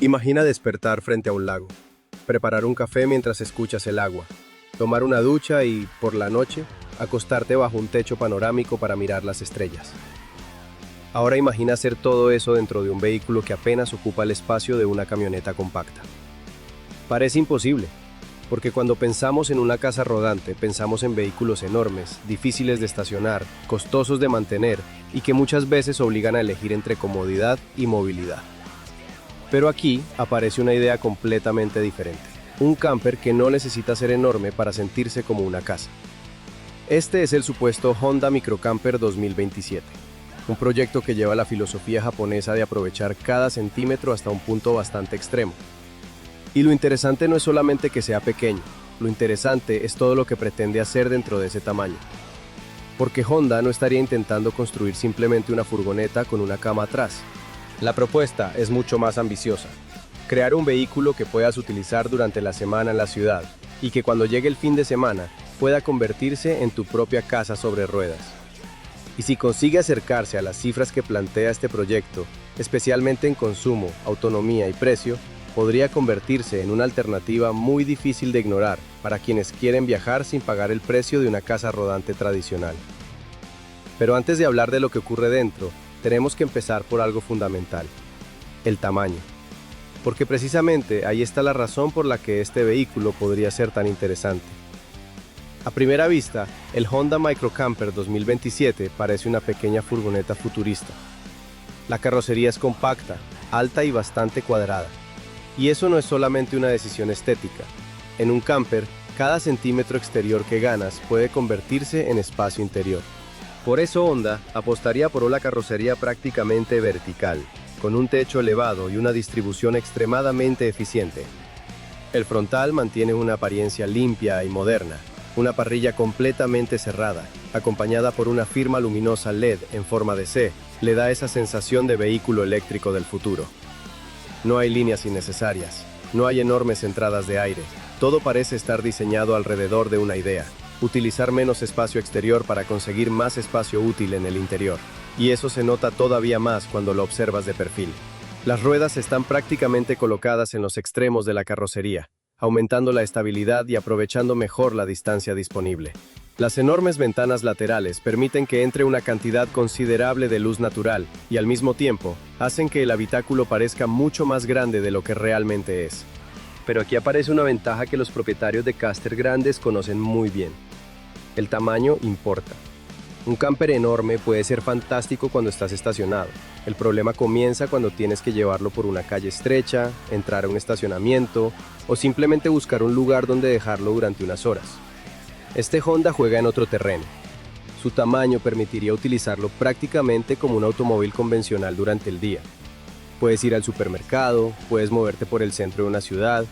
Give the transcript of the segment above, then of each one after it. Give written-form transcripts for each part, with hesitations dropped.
Imagina despertar frente a un lago, preparar un café mientras escuchas el agua, tomar una ducha y, por la noche, acostarte bajo un techo panorámico para mirar las estrellas. Ahora imagina hacer todo eso dentro de un vehículo que apenas ocupa el espacio de una camioneta compacta. Parece imposible, porque cuando pensamos en una casa rodante, pensamos en vehículos enormes, difíciles de estacionar, costosos de mantener y que muchas veces obligan a elegir entre comodidad y movilidad. Pero aquí aparece una idea completamente diferente. Un camper que no necesita ser enorme para sentirse como una casa. Este es el supuesto Honda Microcamper 2027. Un proyecto que lleva la filosofía japonesa de aprovechar cada centímetro hasta un punto bastante extremo. Y lo interesante no es solamente que sea pequeño, lo interesante es todo lo que pretende hacer dentro de ese tamaño. Porque Honda no estaría intentando construir simplemente una furgoneta con una cama atrás. La propuesta es mucho más ambiciosa. Crear un vehículo que puedas utilizar durante la semana en la ciudad y que cuando llegue el fin de semana pueda convertirse en tu propia casa sobre ruedas. Y si consigue acercarse a las cifras que plantea este proyecto, especialmente en consumo, autonomía y precio, podría convertirse en una alternativa muy difícil de ignorar para quienes quieren viajar sin pagar el precio de una casa rodante tradicional. Pero antes de hablar de lo que ocurre dentro, tenemos que empezar por algo fundamental: el tamaño. Porque precisamente ahí está la razón por la que este vehículo podría ser tan interesante. A primera vista, el Honda Microcamper 2027 parece una pequeña furgoneta futurista. La carrocería es compacta, alta y bastante cuadrada. Y eso no es solamente una decisión estética. En un camper, cada centímetro exterior que ganas puede convertirse en espacio interior. Por eso Honda apostaría por una carrocería prácticamente vertical, con un techo elevado y una distribución extremadamente eficiente. El frontal mantiene una apariencia limpia y moderna, una parrilla completamente cerrada, acompañada por una firma luminosa LED en forma de C, le da esa sensación de vehículo eléctrico del futuro. No hay líneas innecesarias, no hay enormes entradas de aire, todo parece estar diseñado alrededor de una idea: utilizar menos espacio exterior para conseguir más espacio útil en el interior. Y eso se nota todavía más cuando lo observas de perfil. Las ruedas están prácticamente colocadas en los extremos de la carrocería, aumentando la estabilidad y aprovechando mejor la distancia disponible. Las enormes ventanas laterales permiten que entre una cantidad considerable de luz natural y al mismo tiempo hacen que el habitáculo parezca mucho más grande de lo que realmente es. Pero aquí aparece una ventaja que los propietarios de Caster grandes conocen muy bien. El tamaño importa. Un camper enorme puede ser fantástico cuando estás estacionado. El problema comienza cuando tienes que llevarlo por una calle estrecha, entrar a un estacionamiento o simplemente buscar un lugar donde dejarlo durante unas horas. Este Honda juega en otro terreno. Su tamaño permitiría utilizarlo prácticamente como un automóvil convencional durante el día. Puedes ir al supermercado, puedes moverte por el centro de una ciudad,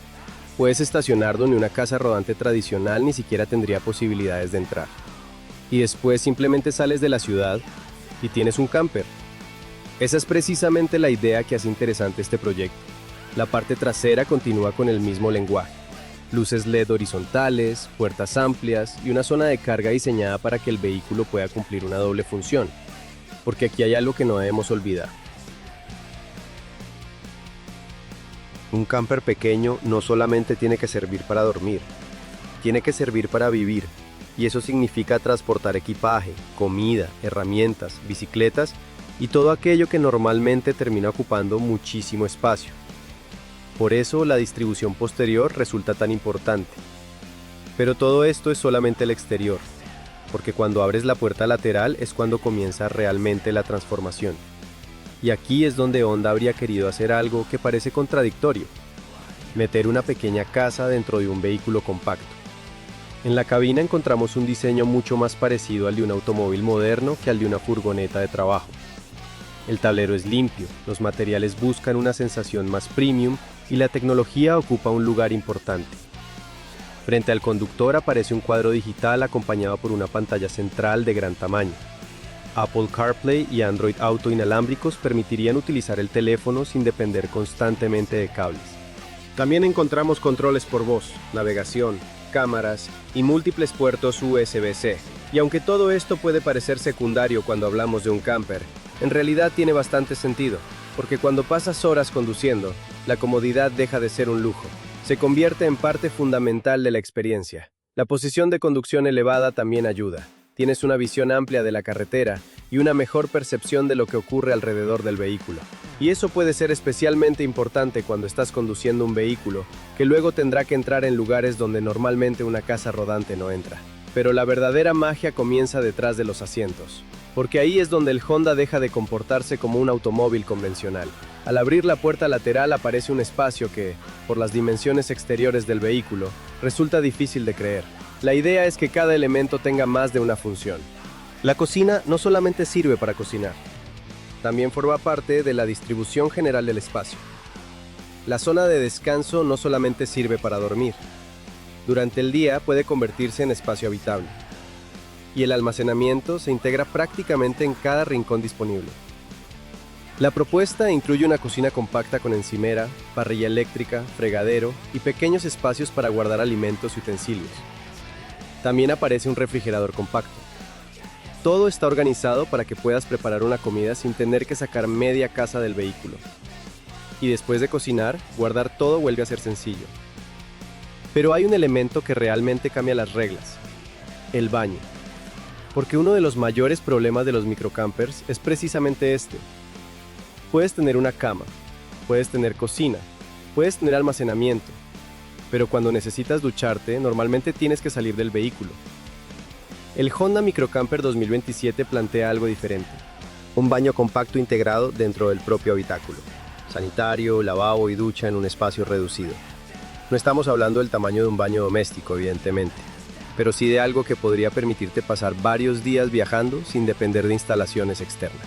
puedes estacionar donde una casa rodante tradicional ni siquiera tendría posibilidades de entrar. Y después simplemente sales de la ciudad y tienes un camper. Esa es precisamente la idea que hace interesante este proyecto. La parte trasera continúa con el mismo lenguaje. Luces LED horizontales, puertas amplias y una zona de carga diseñada para que el vehículo pueda cumplir una doble función. Porque aquí hay algo que no debemos olvidar. Un camper pequeño no solamente tiene que servir para dormir, tiene que servir para vivir. Y eso significa transportar equipaje, comida, herramientas, bicicletas y todo aquello que normalmente termina ocupando muchísimo espacio. Por eso la distribución posterior resulta tan importante. Pero todo esto es solamente el exterior, porque cuando abres la puerta lateral es cuando comienza realmente la transformación. Y aquí es donde Honda habría querido hacer algo que parece contradictorio: meter una pequeña casa dentro de un vehículo compacto. En la cabina encontramos un diseño mucho más parecido al de un automóvil moderno que al de una furgoneta de trabajo. El tablero es limpio, los materiales buscan una sensación más premium y la tecnología ocupa un lugar importante. Frente al conductor aparece un cuadro digital acompañado por una pantalla central de gran tamaño. Apple CarPlay y Android Auto inalámbricos permitirían utilizar el teléfono sin depender constantemente de cables. También encontramos controles por voz, navegación, cámaras y múltiples puertos USB-C. Y aunque todo esto puede parecer secundario cuando hablamos de un camper, en realidad tiene bastante sentido. porque cuando pasas horas conduciendo, la comodidad deja de ser un lujo. Se convierte en parte fundamental de la experiencia. La posición de conducción elevada también ayuda. Tienes una visión amplia de la carretera y una mejor percepción de lo que ocurre alrededor del vehículo. Y eso puede ser especialmente importante cuando estás conduciendo un vehículo, que luego tendrá que entrar en lugares donde normalmente una casa rodante no entra. Pero la verdadera magia comienza detrás de los asientos, porque ahí es donde el Honda deja de comportarse como un automóvil convencional. Al abrir la puerta lateral aparece un espacio que, por las dimensiones exteriores del vehículo, resulta difícil de creer. La idea es que cada elemento tenga más de una función. La cocina no solamente sirve para cocinar, también forma parte de la distribución general del espacio. La zona de descanso no solamente sirve para dormir. Durante el día puede convertirse en espacio habitable. Y el almacenamiento se integra prácticamente en cada rincón disponible. La propuesta incluye una cocina compacta con encimera, parrilla eléctrica, fregadero y pequeños espacios para guardar alimentos y utensilios. También aparece un refrigerador compacto. Todo está organizado para que puedas preparar una comida sin tener que sacar media casa del vehículo. Y después de cocinar, guardar todo vuelve a ser sencillo. Pero hay un elemento que realmente cambia las reglas: el baño. Porque uno de los mayores problemas de los microcampers es precisamente este. Puedes tener una cama, puedes tener cocina, puedes tener almacenamiento, pero cuando necesitas ducharte, normalmente tienes que salir del vehículo. El Honda Microcamper 2027 plantea algo diferente. Un baño compacto integrado dentro del propio habitáculo. Sanitario, lavabo y ducha en un espacio reducido. No estamos hablando del tamaño de un baño doméstico, evidentemente, pero sí de algo que podría permitirte pasar varios días viajando sin depender de instalaciones externas.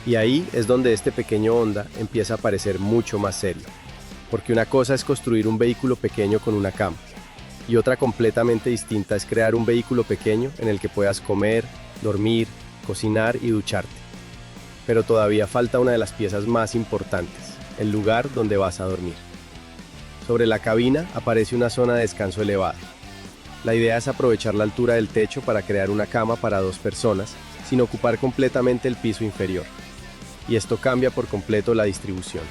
Y ahí es donde este pequeño Honda empieza a parecer mucho más serio. Porque una cosa es construir un vehículo pequeño con una cama, y otra completamente distinta es crear un vehículo pequeño en el que puedas comer, dormir, cocinar y ducharte. Pero todavía falta una de las piezas más importantes, el lugar donde vas a dormir. Sobre la cabina aparece una zona de descanso elevada. La idea es aprovechar la altura del techo para crear una cama para 2 personas, sin ocupar completamente el piso inferior. Y esto cambia por completo la distribución.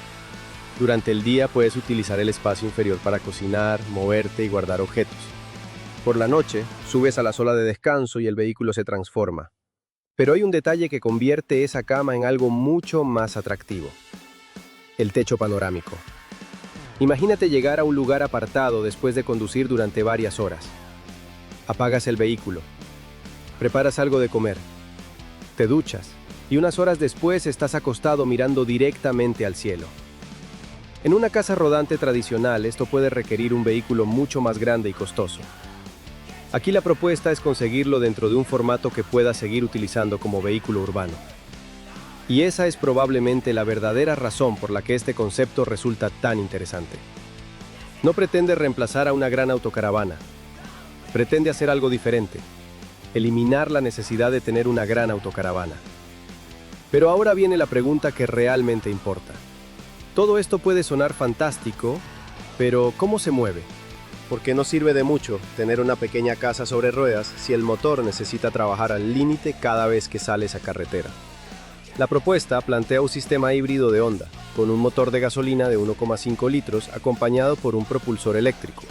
Durante el día puedes utilizar el espacio inferior para cocinar, moverte y guardar objetos. Por la noche, subes a la sala de descanso y el vehículo se transforma. Pero hay un detalle que convierte esa cama en algo mucho más atractivo: el techo panorámico. Imagínate llegar a un lugar apartado después de conducir durante varias horas. Apagas el vehículo, preparas algo de comer, te duchas y unas horas después estás acostado mirando directamente al cielo. En una casa rodante tradicional, esto puede requerir un vehículo mucho más grande y costoso. Aquí la propuesta es conseguirlo dentro de un formato que puedas seguir utilizando como vehículo urbano. Y esa es probablemente la verdadera razón por la que este concepto resulta tan interesante. No pretende reemplazar a una gran autocaravana. Pretende hacer algo diferente: eliminar la necesidad de tener una gran autocaravana. Pero ahora viene la pregunta que realmente importa. Todo esto puede sonar fantástico, pero ¿cómo se mueve? Porque no sirve de mucho tener una pequeña casa sobre ruedas si el motor necesita trabajar al límite cada vez que sales a carretera. La propuesta plantea un sistema híbrido de Honda, con un motor de gasolina de 1,5 litros acompañado por un propulsor eléctrico.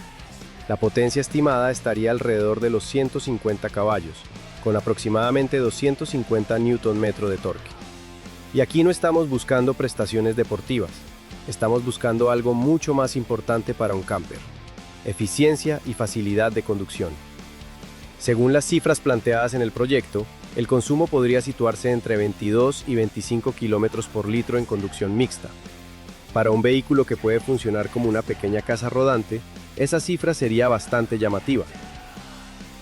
La potencia estimada estaría alrededor de los 150 caballos, con aproximadamente 250 Nm de torque. Y aquí no estamos buscando prestaciones deportivas. Estamos buscando algo mucho más importante para un camper: eficiencia y facilidad de conducción. Según las cifras planteadas en el proyecto, el consumo podría situarse entre 22 y 25 km por litro en conducción mixta. Para un vehículo que puede funcionar como una pequeña casa rodante, esa cifra sería bastante llamativa.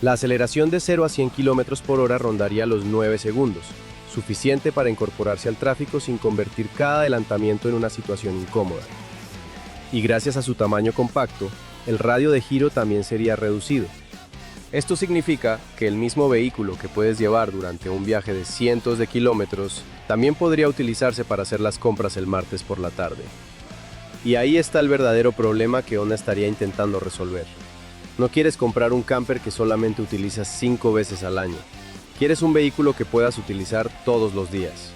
La aceleración de 0 a 100 km por hora rondaría los 9 segundos, suficiente para incorporarse al tráfico sin convertir cada adelantamiento en una situación incómoda. Y gracias a su tamaño compacto, el radio de giro también sería reducido. Esto significa que el mismo vehículo que puedes llevar durante un viaje de cientos de kilómetros también podría utilizarse para hacer las compras el martes por la tarde. Y ahí está el verdadero problema que Honda estaría intentando resolver. No quieres comprar un camper que solamente utilizas 5 veces al año. Quieres un vehículo que puedas utilizar todos los días.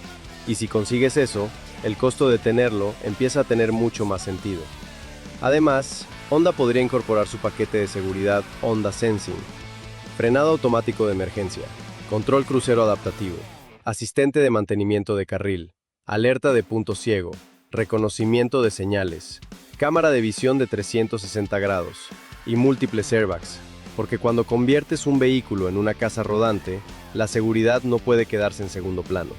Y si consigues eso, el costo de tenerlo empieza a tener mucho más sentido. Además, Honda podría incorporar su paquete de seguridad Honda Sensing, frenado automático de emergencia, control crucero adaptativo, asistente de mantenimiento de carril, alerta de punto ciego, reconocimiento de señales, cámara de visión de 360 grados y múltiples airbags, porque cuando conviertes un vehículo en una casa rodante, la seguridad no puede quedarse en segundo plano.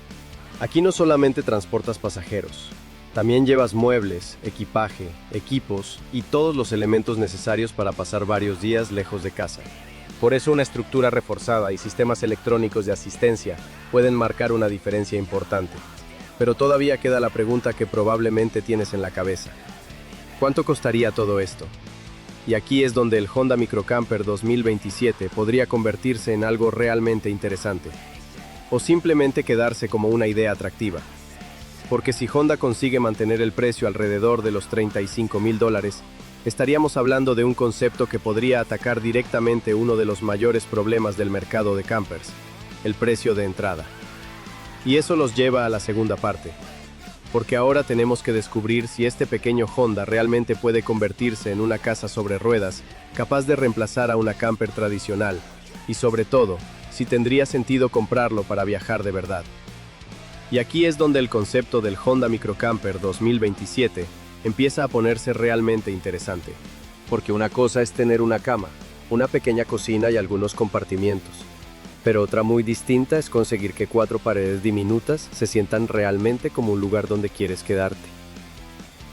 Aquí no solamente transportas pasajeros, también llevas muebles, equipaje, equipos y todos los elementos necesarios para pasar varios días lejos de casa. Por eso una estructura reforzada y sistemas electrónicos de asistencia pueden marcar una diferencia importante. Pero todavía queda la pregunta que probablemente tienes en la cabeza. ¿Cuánto costaría todo esto? Y aquí es donde el Honda Microcamper 2027 podría convertirse en algo realmente interesante. O simplemente quedarse como una idea atractiva. Porque si Honda consigue mantener el precio alrededor de los $35,000, estaríamos hablando de un concepto que podría atacar directamente uno de los mayores problemas del mercado de campers, el precio de entrada. Y eso los lleva a la segunda parte, porque ahora tenemos que descubrir si este pequeño Honda realmente puede convertirse en una casa sobre ruedas, capaz de reemplazar a una camper tradicional, y sobre todo, si tendría sentido comprarlo para viajar de verdad. Y aquí es donde el concepto del Honda Microcamper 2027 empieza a ponerse realmente interesante, porque una cosa es tener una cama, una pequeña cocina y algunos compartimientos, pero otra muy distinta es conseguir que 4 paredes diminutas se sientan realmente como un lugar donde quieres quedarte.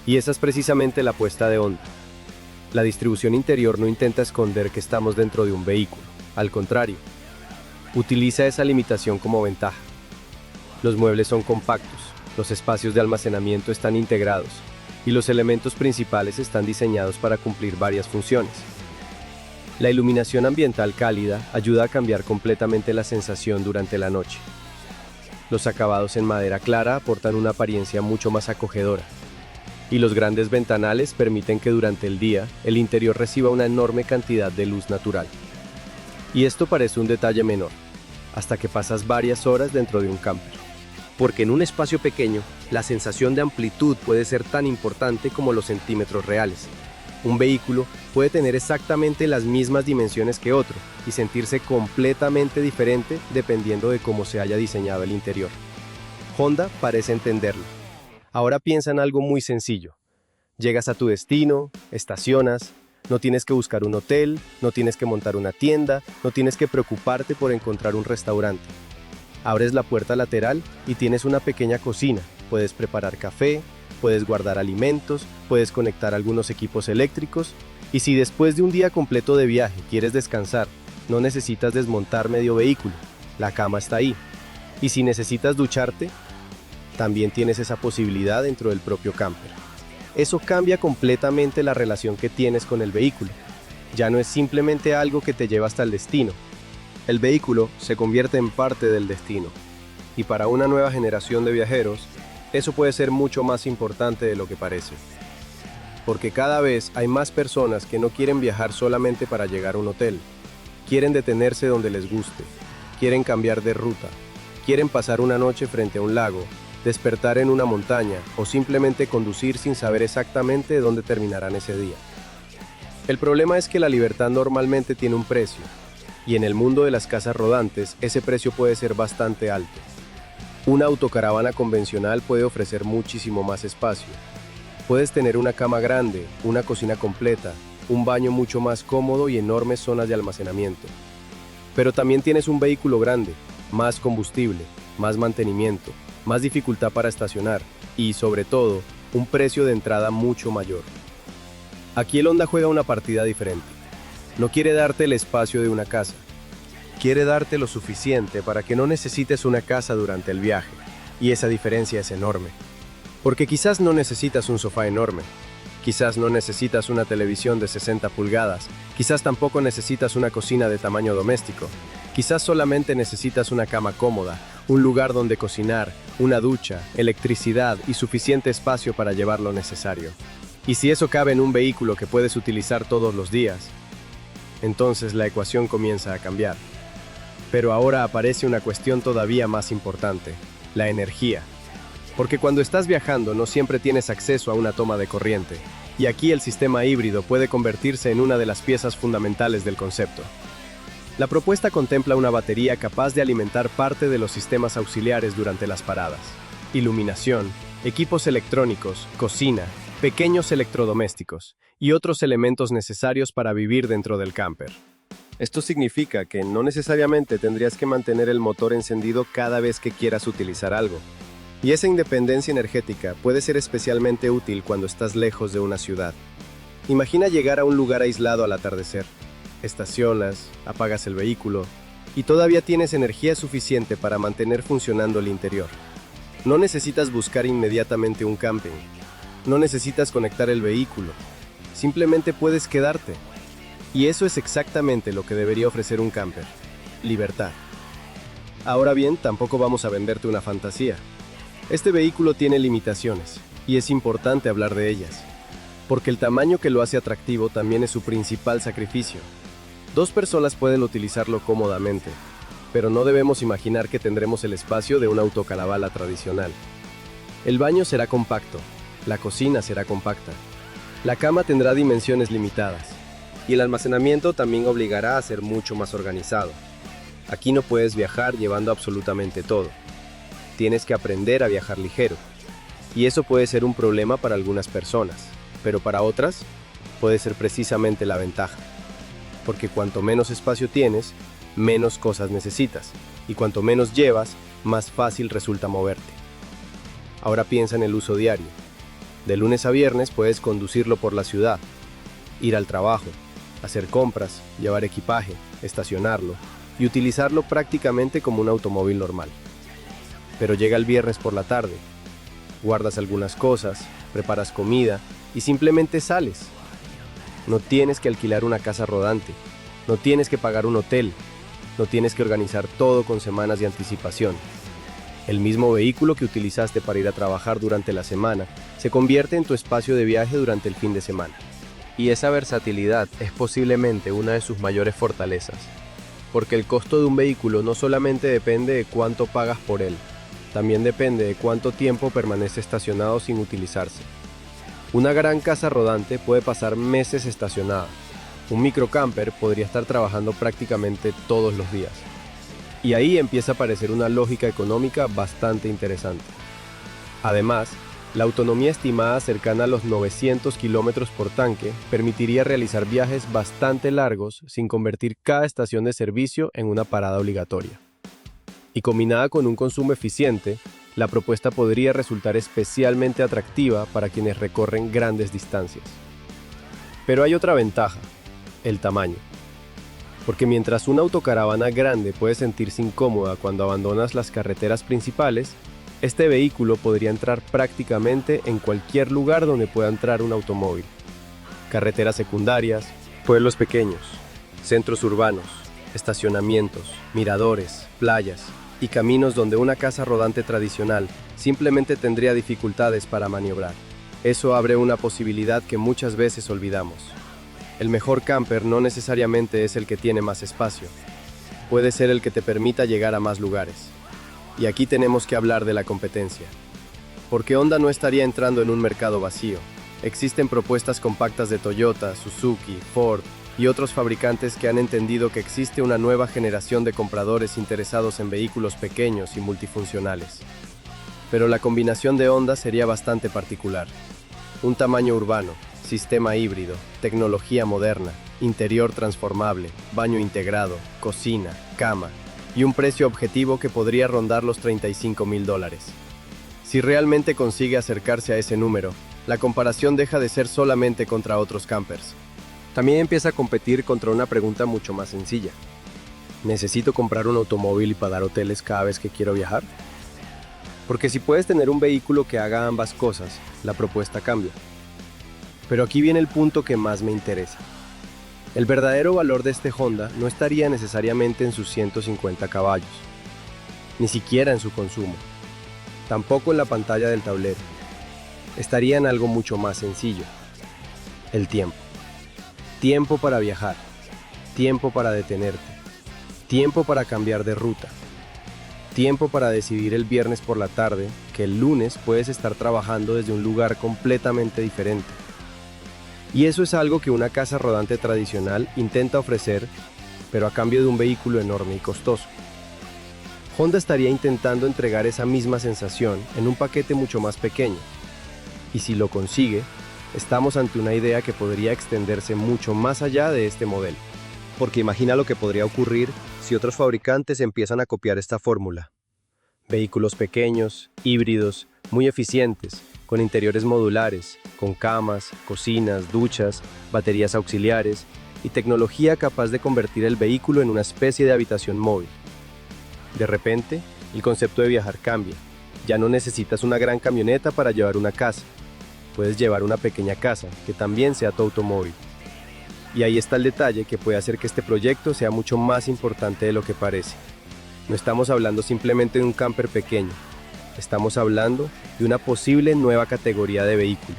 Y esa es precisamente la apuesta de Honda. La distribución interior no intenta esconder que estamos dentro de un vehículo, al contrario, utiliza esa limitación como ventaja. Los muebles son compactos, los espacios de almacenamiento están integrados, y los elementos principales están diseñados para cumplir varias funciones. La iluminación ambiental cálida ayuda a cambiar completamente la sensación durante la noche. Los acabados en madera clara aportan una apariencia mucho más acogedora, y los grandes ventanales permiten que durante el día el interior reciba una enorme cantidad de luz natural. Y esto parece un detalle menor, hasta que pasas varias horas dentro de un camper. Porque en un espacio pequeño, la sensación de amplitud puede ser tan importante como los centímetros reales. Un vehículo puede tener exactamente las mismas dimensiones que otro y sentirse completamente diferente dependiendo de cómo se haya diseñado el interior. Honda parece entenderlo. Ahora piensa en algo muy sencillo. Llegas a tu destino, estacionas, no tienes que buscar un hotel, no tienes que montar una tienda, no tienes que preocuparte por encontrar un restaurante. Abres la puerta lateral y tienes una pequeña cocina. Puedes preparar café, puedes guardar alimentos, puedes conectar algunos equipos eléctricos. Y si después de un día completo de viaje quieres descansar, no necesitas desmontar medio vehículo. La cama está ahí. Y si necesitas ducharte, también tienes esa posibilidad dentro del propio camper. Eso cambia completamente la relación que tienes con el vehículo. Ya no es simplemente algo que te lleva hasta el destino. El vehículo se convierte en parte del destino, y para una nueva generación de viajeros, eso puede ser mucho más importante de lo que parece. Porque cada vez hay más personas que no quieren viajar solamente para llegar a un hotel. Quieren detenerse donde les guste, quieren cambiar de ruta, quieren pasar una noche frente a un lago, despertar en una montaña o simplemente conducir sin saber exactamente dónde terminarán ese día. El problema es que la libertad normalmente tiene un precio, y en el mundo de las casas rodantes ese precio puede ser bastante alto. Una autocaravana convencional puede ofrecer muchísimo más espacio. Puedes tener una cama grande, una cocina completa, un baño mucho más cómodo y enormes zonas de almacenamiento. Pero también tienes un vehículo grande, más combustible, más mantenimiento, más dificultad para estacionar y, sobre todo, un precio de entrada mucho mayor. Aquí el Honda juega una partida diferente. No quiere darte el espacio de una casa. Quiere darte lo suficiente para que no necesites una casa durante el viaje. Y esa diferencia es enorme. Porque quizás no necesitas un sofá enorme. Quizás no necesitas una televisión de 60 pulgadas. Quizás tampoco necesitas una cocina de tamaño doméstico. Quizás solamente necesitas una cama cómoda, un lugar donde cocinar, una ducha, electricidad y suficiente espacio para llevar lo necesario. Y si eso cabe en un vehículo que puedes utilizar todos los días, entonces la ecuación comienza a cambiar. Pero ahora aparece una cuestión todavía más importante, la energía. Porque cuando estás viajando no siempre tienes acceso a una toma de corriente, y aquí el sistema híbrido puede convertirse en una de las piezas fundamentales del concepto. La propuesta contempla una batería capaz de alimentar parte de los sistemas auxiliares durante las paradas: iluminación, equipos electrónicos, cocina, pequeños electrodomésticos y otros elementos necesarios para vivir dentro del camper. Esto significa que no necesariamente tendrías que mantener el motor encendido cada vez que quieras utilizar algo. Y esa independencia energética puede ser especialmente útil cuando estás lejos de una ciudad. Imagina llegar a un lugar aislado al atardecer. Estacionas, apagas el vehículo y todavía tienes energía suficiente para mantener funcionando el interior. No necesitas buscar inmediatamente un camping. No necesitas conectar el vehículo. Simplemente puedes quedarte. Y eso es exactamente lo que debería ofrecer un camper: libertad. Ahora bien, tampoco vamos a venderte una fantasía. Este vehículo tiene limitaciones, y es importante hablar de ellas, porque el tamaño que lo hace atractivo también es su principal sacrificio. 2 personas pueden utilizarlo cómodamente, pero no debemos imaginar que tendremos el espacio de una autocaravana tradicional. El baño será compacto, la cocina será compacta, la cama tendrá dimensiones limitadas, y el almacenamiento también obligará a ser mucho más organizado. Aquí no puedes viajar llevando absolutamente todo. Tienes que aprender a viajar ligero, y eso puede ser un problema para algunas personas, pero para otras puede ser precisamente la ventaja, porque cuanto menos espacio tienes, menos cosas necesitas, y cuanto menos llevas, más fácil resulta moverte. Ahora piensa en el uso diario. De lunes a viernes puedes conducirlo por la ciudad, ir al trabajo, hacer compras, llevar equipaje, estacionarlo y utilizarlo prácticamente como un automóvil normal. Pero llega el viernes por la tarde, guardas algunas cosas, preparas comida y simplemente sales. No tienes que alquilar una casa rodante, no tienes que pagar un hotel, no tienes que organizar todo con semanas de anticipación. El mismo vehículo que utilizaste para ir a trabajar durante la semana se convierte en tu espacio de viaje durante el fin de semana. Y esa versatilidad es posiblemente una de sus mayores fortalezas, porque el costo de un vehículo no solamente depende de cuánto pagas por él, también depende de cuánto tiempo permanece estacionado sin utilizarse. Una gran casa rodante puede pasar meses estacionada. Un microcamper podría estar trabajando prácticamente todos los días. Y ahí empieza a aparecer una lógica económica bastante interesante. Además, la autonomía estimada cercana a los 900 kilómetros por tanque permitiría realizar viajes bastante largos sin convertir cada estación de servicio en una parada obligatoria. Y combinada con un consumo eficiente, la propuesta podría resultar especialmente atractiva para quienes recorren grandes distancias. Pero hay otra ventaja: el tamaño. Porque mientras una autocaravana grande puede sentirse incómoda cuando abandonas las carreteras principales, este vehículo podría entrar prácticamente en cualquier lugar donde pueda entrar un automóvil. Carreteras secundarias, pueblos pequeños, centros urbanos, estacionamientos, miradores, playas y caminos donde una casa rodante tradicional simplemente tendría dificultades para maniobrar. Eso abre una posibilidad que muchas veces olvidamos. El mejor camper no necesariamente es el que tiene más espacio. Puede ser el que te permita llegar a más lugares. Y aquí tenemos que hablar de la competencia. Porque Honda no estaría entrando en un mercado vacío. Existen propuestas compactas de Toyota, Suzuki, Ford y otros fabricantes que han entendido que existe una nueva generación de compradores interesados en vehículos pequeños y multifuncionales. Pero la combinación de Honda sería bastante particular. Un tamaño urbano, sistema híbrido, tecnología moderna, interior transformable, baño integrado, cocina, cama y un precio objetivo que podría rondar los $35,000. Si realmente consigue acercarse a ese número, la comparación deja de ser solamente contra otros campers. También empieza a competir contra una pregunta mucho más sencilla. ¿Necesito comprar un automóvil y pagar hoteles cada vez que quiero viajar? Porque si puedes tener un vehículo que haga ambas cosas, la propuesta cambia. Pero aquí viene el punto que más me interesa. El verdadero valor de este Honda no estaría necesariamente en sus 150 caballos, ni siquiera en su consumo, tampoco en la pantalla del tablero. Estaría en algo mucho más sencillo: el tiempo. Tiempo para viajar, tiempo para detenerte, tiempo para cambiar de ruta, tiempo para decidir el viernes por la tarde que el lunes puedes estar trabajando desde un lugar completamente diferente. Y eso es algo que una casa rodante tradicional intenta ofrecer, pero a cambio de un vehículo enorme y costoso. Honda estaría intentando entregar esa misma sensación en un paquete mucho más pequeño. Y si lo consigue, estamos ante una idea que podría extenderse mucho más allá de este modelo. Porque imagina lo que podría ocurrir si otros fabricantes empiezan a copiar esta fórmula. Vehículos pequeños, híbridos, muy eficientes, con interiores modulares, con camas, cocinas, duchas, baterías auxiliares y tecnología capaz de convertir el vehículo en una especie de habitación móvil. De repente, el concepto de viajar cambia. Ya no necesitas una gran camioneta para llevar una casa. Puedes llevar una pequeña casa, que también sea tu automóvil. Y ahí está el detalle que puede hacer que este proyecto sea mucho más importante de lo que parece. No estamos hablando simplemente de un camper pequeño. Estamos hablando de una posible nueva categoría de vehículo.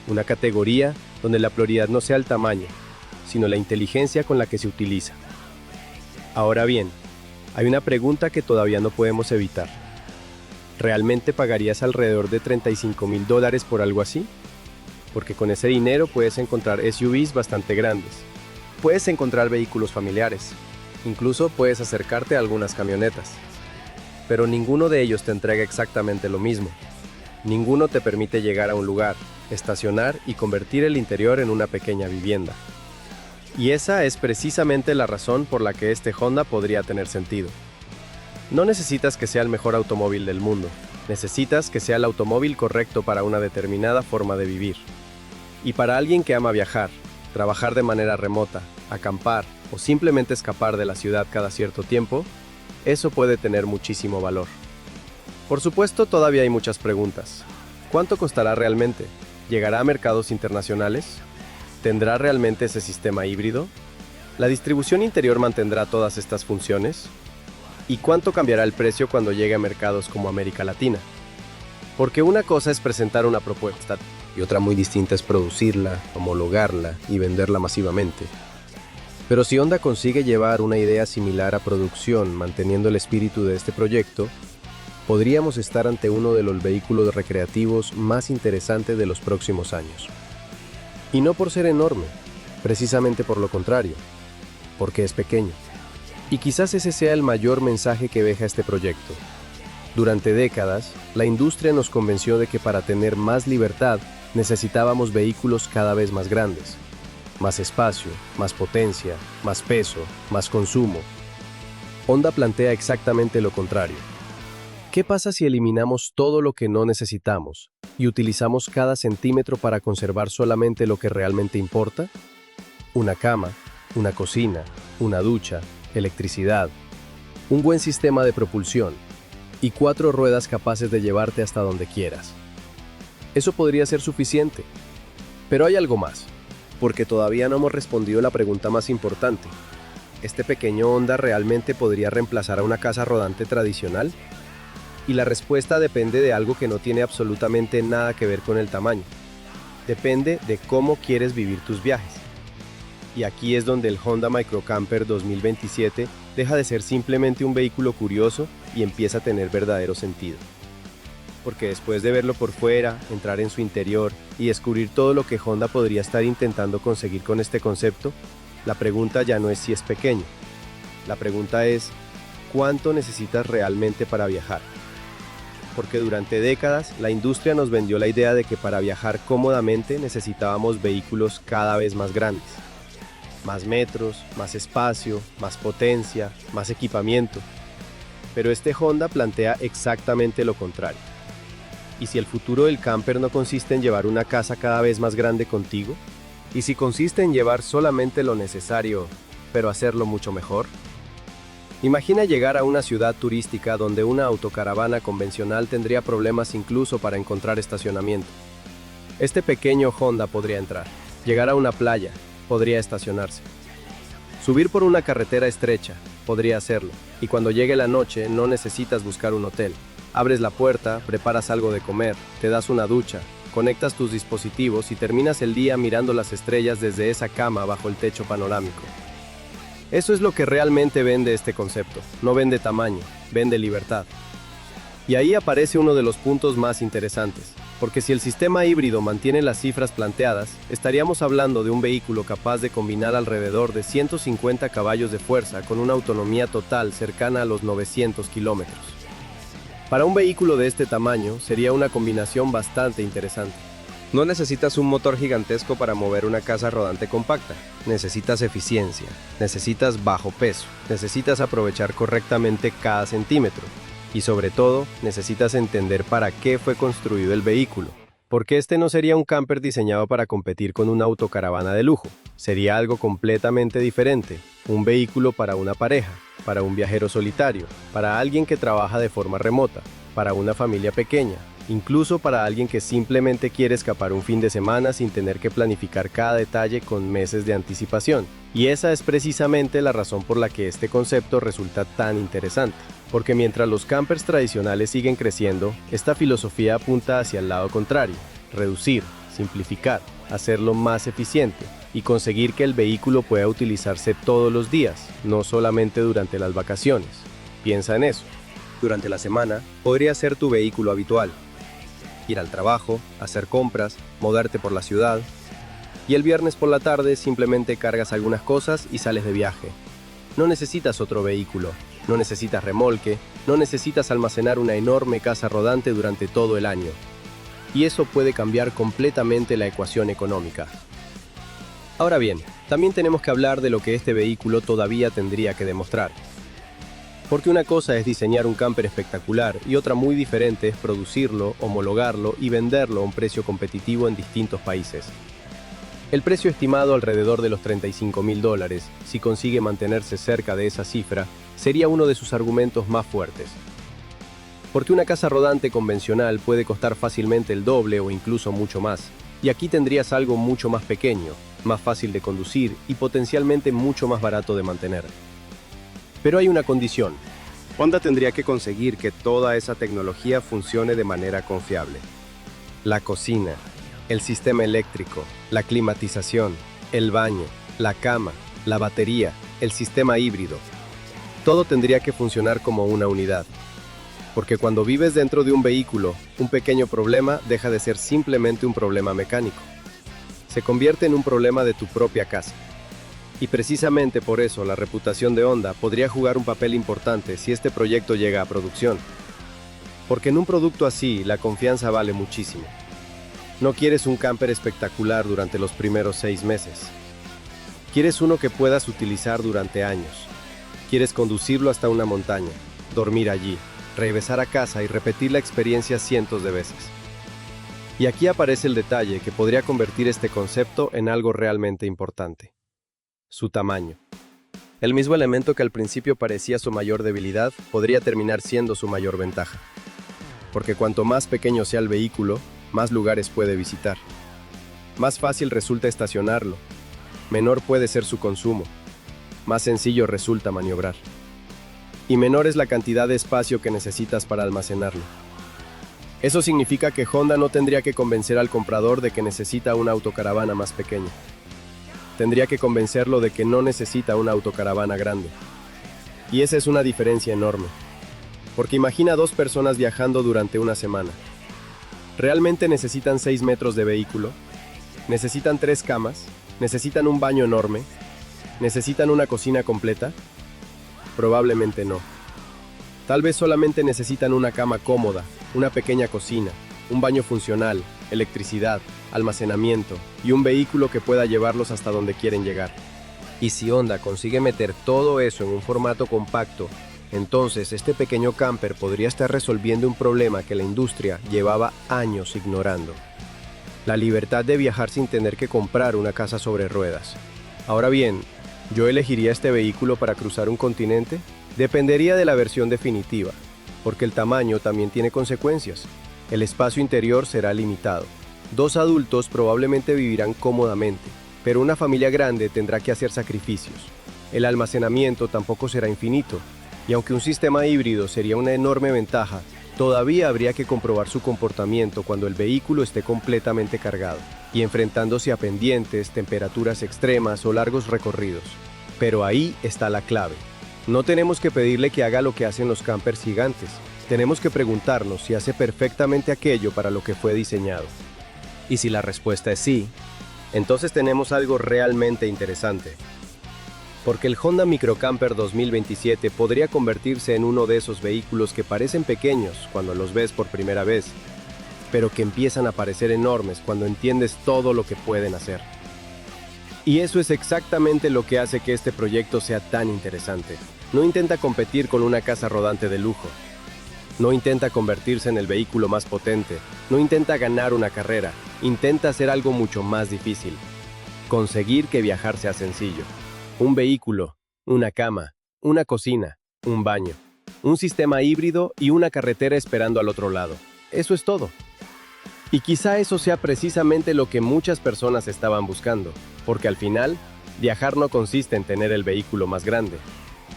Una categoría donde la prioridad no sea el tamaño, sino la inteligencia con la que se utiliza. Ahora bien, hay una pregunta que todavía no podemos evitar. ¿Realmente pagarías alrededor de $35,000 por algo así? Porque con ese dinero puedes encontrar SUVs bastante grandes. Puedes encontrar vehículos familiares. Incluso puedes acercarte a algunas camionetas. Pero ninguno de ellos te entrega exactamente lo mismo. Ninguno te permite llegar a un lugar, estacionar y convertir el interior en una pequeña vivienda. Y esa es precisamente la razón por la que este Honda podría tener sentido. No necesitas que sea el mejor automóvil del mundo. Necesitas que sea el automóvil correcto para una determinada forma de vivir. Y para alguien que ama viajar, trabajar de manera remota, acampar o simplemente escapar de la ciudad cada cierto tiempo, eso puede tener muchísimo valor. Por supuesto, todavía hay muchas preguntas. ¿Cuánto costará realmente? ¿Llegará a mercados internacionales? ¿Tendrá realmente ese sistema híbrido? ¿La distribución interior mantendrá todas estas funciones? ¿Y cuánto cambiará el precio cuando llegue a mercados como América Latina? Porque una cosa es presentar una propuesta y otra muy distinta es producirla, homologarla y venderla masivamente. Pero si Honda consigue llevar una idea similar a producción manteniendo el espíritu de este proyecto, podríamos estar ante uno de los vehículos recreativos más interesantes de los próximos años. Y no por ser enorme, precisamente por lo contrario, porque es pequeño. Y quizás ese sea el mayor mensaje que deja este proyecto. Durante décadas, la industria nos convenció de que para tener más libertad necesitábamos vehículos cada vez más grandes. Más espacio, más potencia, más peso, más consumo. Honda plantea exactamente lo contrario. ¿Qué pasa si eliminamos todo lo que no necesitamos y utilizamos cada centímetro para conservar solamente lo que realmente importa? Una cama, una cocina, una ducha, electricidad, un buen sistema de propulsión y 4 ruedas capaces de llevarte hasta donde quieras. Eso podría ser suficiente. Pero hay algo más, porque todavía no hemos respondido la pregunta más importante. ¿Este pequeño Honda realmente podría reemplazar a una casa rodante tradicional? Y la respuesta depende de algo que no tiene absolutamente nada que ver con el tamaño. Depende de cómo quieres vivir tus viajes. Y aquí es donde el Honda Microcamper 2027 deja de ser simplemente un vehículo curioso y empieza a tener verdadero sentido. Porque después de verlo por fuera, entrar en su interior y descubrir todo lo que Honda podría estar intentando conseguir con este concepto, la pregunta ya no es si es pequeño. La pregunta es, ¿cuánto necesitas realmente para viajar? Porque durante décadas la industria nos vendió la idea de que para viajar cómodamente necesitábamos vehículos cada vez más grandes. Más metros, más espacio, más potencia, más equipamiento. Pero este Honda plantea exactamente lo contrario. ¿Y si el futuro del camper no consiste en llevar una casa cada vez más grande contigo? ¿Y si consiste en llevar solamente lo necesario, pero hacerlo mucho mejor? Imagina llegar a una ciudad turística donde una autocaravana convencional tendría problemas incluso para encontrar estacionamiento. Este pequeño Honda podría entrar, llegar a una playa, podría estacionarse. Subir por una carretera estrecha, podría hacerlo, y cuando llegue la noche no necesitas buscar un hotel. Abres la puerta, preparas algo de comer, te das una ducha, conectas tus dispositivos y terminas el día mirando las estrellas desde esa cama bajo el techo panorámico. Eso es lo que realmente vende este concepto. No vende tamaño, vende libertad. Y ahí aparece uno de los puntos más interesantes, porque si el sistema híbrido mantiene las cifras planteadas, estaríamos hablando de un vehículo capaz de combinar alrededor de 150 caballos de fuerza con una autonomía total cercana a los 900 kilómetros. Para un vehículo de este tamaño, sería una combinación bastante interesante. No necesitas un motor gigantesco para mover una casa rodante compacta. Necesitas eficiencia, necesitas bajo peso, necesitas aprovechar correctamente cada centímetro. Y sobre todo, necesitas entender para qué fue construido el vehículo. Porque este no sería un camper diseñado para competir con una autocaravana de lujo. Sería algo completamente diferente. Un vehículo para una pareja, para un viajero solitario, para alguien que trabaja de forma remota, para una familia pequeña, incluso para alguien que simplemente quiere escapar un fin de semana sin tener que planificar cada detalle con meses de anticipación. Y esa es precisamente la razón por la que este concepto resulta tan interesante. Porque mientras los campers tradicionales siguen creciendo, esta filosofía apunta hacia el lado contrario: reducir, simplificar, hacerlo más eficiente y conseguir que el vehículo pueda utilizarse todos los días, no solamente durante las vacaciones. Piensa en eso. Durante la semana, podría ser tu vehículo habitual. Ir al trabajo, hacer compras, moverte por la ciudad. Y el viernes por la tarde simplemente cargas algunas cosas y sales de viaje. No necesitas otro vehículo, no necesitas remolque, no necesitas almacenar una enorme casa rodante durante todo el año. Y eso puede cambiar completamente la ecuación económica. Ahora bien, también tenemos que hablar de lo que este vehículo todavía tendría que demostrar. Porque una cosa es diseñar un camper espectacular y otra muy diferente es producirlo, homologarlo y venderlo a un precio competitivo en distintos países. El precio estimado alrededor de los $35.000, si consigue mantenerse cerca de esa cifra, sería uno de sus argumentos más fuertes. Porque una casa rodante convencional puede costar fácilmente el doble o incluso mucho más, y aquí tendrías algo mucho más pequeño, más fácil de conducir y potencialmente mucho más barato de mantener. Pero hay una condición. Honda tendría que conseguir que toda esa tecnología funcione de manera confiable. La cocina, el sistema eléctrico, la climatización, el baño, la cama, la batería, el sistema híbrido. Todo tendría que funcionar como una unidad. Porque cuando vives dentro de un vehículo, un pequeño problema deja de ser simplemente un problema mecánico. Se convierte en un problema de tu propia casa. Y precisamente por eso la reputación de Honda podría jugar un papel importante si este proyecto llega a producción. Porque en un producto así, la confianza vale muchísimo. No quieres un camper espectacular durante los primeros 6 meses. Quieres uno que puedas utilizar durante años. Quieres conducirlo hasta una montaña, dormir allí, regresar a casa y repetir la experiencia cientos de veces. Y aquí aparece el detalle que podría convertir este concepto en algo realmente importante: su tamaño. El mismo elemento que al principio parecía su mayor debilidad podría terminar siendo su mayor ventaja. Porque cuanto más pequeño sea el vehículo, más lugares puede visitar. Más fácil resulta estacionarlo, menor puede ser su consumo, más sencillo resulta maniobrar. Y menor es la cantidad de espacio que necesitas para almacenarlo. Eso significa que Honda no tendría que convencer al comprador de que necesita una autocaravana más pequeña. Tendría que convencerlo de que no necesita una autocaravana grande. Y esa es una diferencia enorme. Porque imagina 2 personas viajando durante una semana. ¿Realmente necesitan 6 metros de vehículo? ¿Necesitan 3 camas? ¿Necesitan un baño enorme? ¿Necesitan una cocina completa? Probablemente no. Tal vez solamente necesitan una cama cómoda, una pequeña cocina, un baño funcional, electricidad, almacenamiento y un vehículo que pueda llevarlos hasta donde quieren llegar. Y si Honda consigue meter todo eso en un formato compacto, entonces este pequeño camper podría estar resolviendo un problema que la industria llevaba años ignorando: la libertad de viajar sin tener que comprar una casa sobre ruedas. Ahora bien, ¿yo elegiría este vehículo para cruzar un continente? Dependería de la versión definitiva, porque el tamaño también tiene consecuencias. El espacio interior será limitado. 2 adultos probablemente vivirán cómodamente, pero una familia grande tendrá que hacer sacrificios. El almacenamiento tampoco será infinito, y aunque un sistema híbrido sería una enorme ventaja, todavía habría que comprobar su comportamiento cuando el vehículo esté completamente cargado y enfrentándose a pendientes, temperaturas extremas o largos recorridos. Pero ahí está la clave. No tenemos que pedirle que haga lo que hacen los campers gigantes, Tenemos que preguntarnos si hace perfectamente aquello para lo que fue diseñado. Y si la respuesta es sí, entonces tenemos algo realmente interesante. Porque el Honda Microcamper 2027 podría convertirse en uno de esos vehículos que parecen pequeños cuando los ves por primera vez, pero que empiezan a parecer enormes cuando entiendes todo lo que pueden hacer. Y eso es exactamente lo que hace que este proyecto sea tan interesante. No intenta competir con una casa rodante de lujo. No intenta convertirse en el vehículo más potente. No intenta ganar una carrera. Intenta hacer algo mucho más difícil. Conseguir que viajar sea sencillo. Un vehículo, una cama, una cocina, un baño, un sistema híbrido y una carretera esperando al otro lado. Eso es todo. Y quizá eso sea precisamente lo que muchas personas estaban buscando, porque al final, viajar no consiste en tener el vehículo más grande.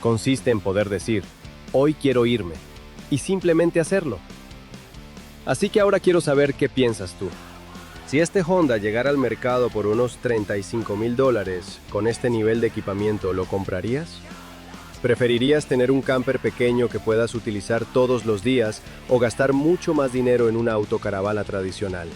Consiste en poder decir, hoy quiero irme, y simplemente hacerlo. Así que ahora quiero saber qué piensas tú. Si este Honda llegara al mercado por unos $35,000, con este nivel de equipamiento, ¿lo comprarías? ¿Preferirías tener un camper pequeño que puedas utilizar todos los días o gastar mucho más dinero en una autocaravana tradicional?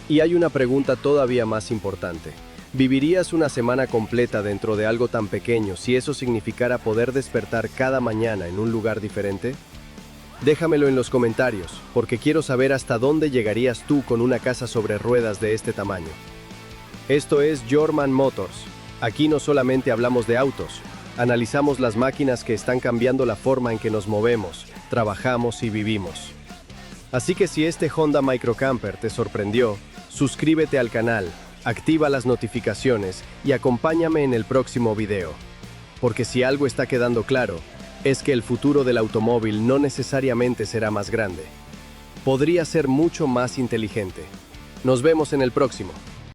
Y hay una pregunta todavía más importante. ¿Vivirías una semana completa dentro de algo tan pequeño si eso significara poder despertar cada mañana en un lugar diferente? Déjamelo en los comentarios, porque quiero saber hasta dónde llegarías tú con una casa sobre ruedas de este tamaño. Esto es Jorman Motors. Aquí no solamente hablamos de autos, analizamos las máquinas que están cambiando la forma en que nos movemos, trabajamos y vivimos. Así que si este Honda Microcamper te sorprendió, suscríbete al canal, activa las notificaciones y acompáñame en el próximo video. Porque si algo está quedando claro, es que el futuro del automóvil no necesariamente será más grande. Podría ser mucho más inteligente. Nos vemos en el próximo.